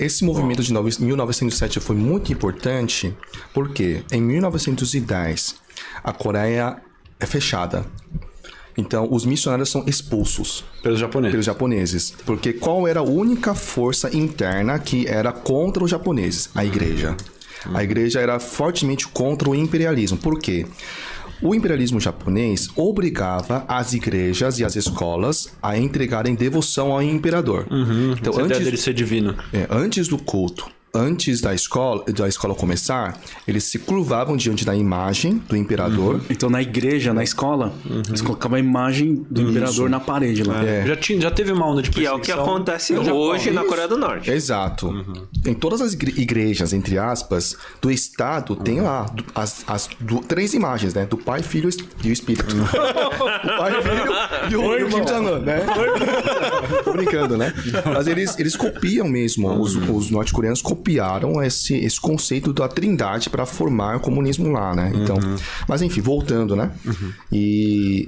Esse movimento de 1907 foi muito importante porque em 1910 a Coreia é fechada. Então, os missionários são expulsos Pelos japoneses. Porque qual era a única força interna que era contra os japoneses? A igreja. A igreja era fortemente contra o imperialismo. Por quê? O imperialismo japonês obrigava as igrejas e as escolas a entregarem devoção ao imperador. Então, antes dele ser divino. Antes do culto, antes da escola começar, eles se curvavam diante da imagem do imperador. Então, na igreja, na escola, eles colocavam a imagem do imperador na parede lá. Já teve uma onda de Que é perseguição. o que acontece hoje na Coreia do Norte. Exato. Em todas as igrejas, entre aspas, do Estado, tem lá as 3 imagens, né? Do Pai, Filho e o Espírito. O Pai, Filho e o Kim Jong-un, né? Tô brincando, né? Mas eles copiam mesmo. Os norte-coreanos copiaram esse conceito da trindade para formar o comunismo lá, né? Então, mas enfim, voltando, né? E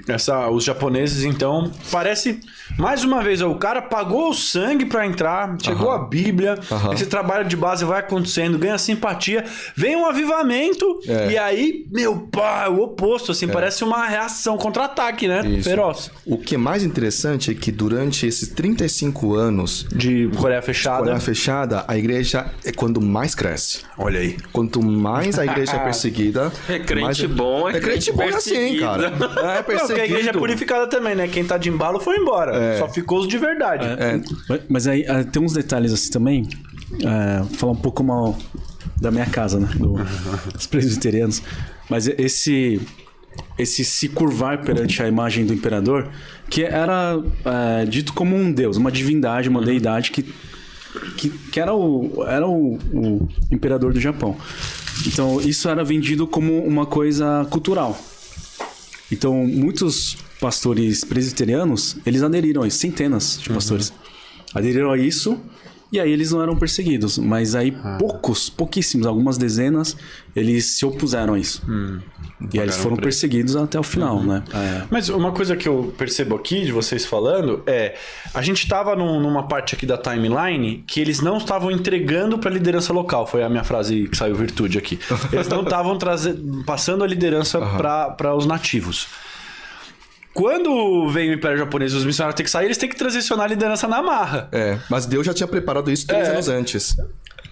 os japoneses, então, parece... Mais uma vez, o cara pagou o sangue pra entrar, chegou a Bíblia, esse trabalho de base vai acontecendo, ganha simpatia, vem um avivamento, e aí, o oposto, assim, parece uma reação, contra-ataque, né? Isso. Feroz. O que é mais interessante é que durante esses 35 anos de Coreia fechada, a igreja é quando mais cresce. Olha aí. Quanto mais a igreja é perseguida... É crente mais... bom, é crente bom assim, cara. É perseguido. Porque a igreja é purificada também, né? Quem tá de embalo foi embora. Só ficou os de verdade. Mas aí tem uns detalhes assim também. Falar um pouco mal da minha casa, né? Dos presbiterianos. Mas esse se curvar perante a imagem do imperador, que era dito como um deus, uma divindade, uma deidade que era o imperador do Japão. Então, isso era vendido como uma coisa cultural. Então, muitos pastores presbiterianos, eles aderiram a isso, centenas de pastores. Aderiram a isso, e aí eles não eram perseguidos. Mas aí pouquíssimos, algumas dezenas, eles se opuseram a isso. E aí eles foram perseguidos até o final, né? Mas uma coisa que eu percebo aqui de vocês falando a gente estava numa parte aqui da timeline que eles não estavam entregando para a liderança local. Foi a minha frase que saiu virtude aqui. Eles não estavam passando a liderança para os nativos. Quando vem o Império Japonês e os missionários têm que sair, eles têm que transicionar a liderança na marra. Mas Deus já tinha preparado isso 3 anos antes.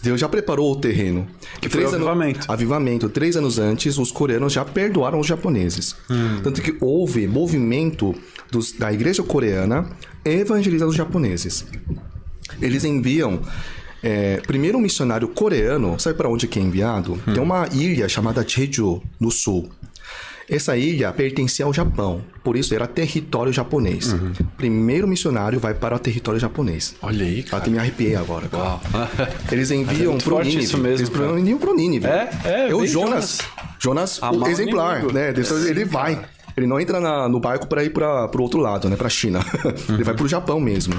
Deus já preparou o terreno. Que foi o avivamento. Avivamento. 3 anos antes, os coreanos já perdoaram os japoneses. Tanto que houve movimento da igreja coreana evangelizar os japoneses. Eles enviam... primeiro um missionário coreano, sabe para onde que é enviado? Tem uma ilha chamada Jeju, no sul. Essa ilha pertencia ao Japão, por isso era território japonês. Primeiro missionário vai para o território japonês. Olha aí, cara. Até me arrepiei agora. Eles enviam pro Nínive. Isso mesmo, eles enviam pro Nínive. Jonas, o exemplar, né? Ele vai. Ele não entra no barco para ir pro outro lado, né? Pra China. Ele vai pro Japão mesmo.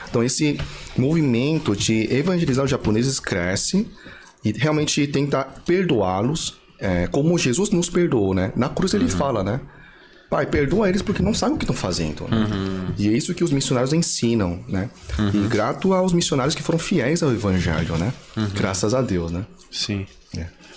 Então esse movimento de evangelizar os japoneses cresce e realmente tenta perdoá-los. Como Jesus nos perdoou, né? Na cruz ele fala, né? Pai, perdoa eles porque não sabem o que estão fazendo. Né? E é isso que os missionários ensinam, né? E grato aos missionários que foram fiéis ao evangelho, né? Graças a Deus, né? Sim.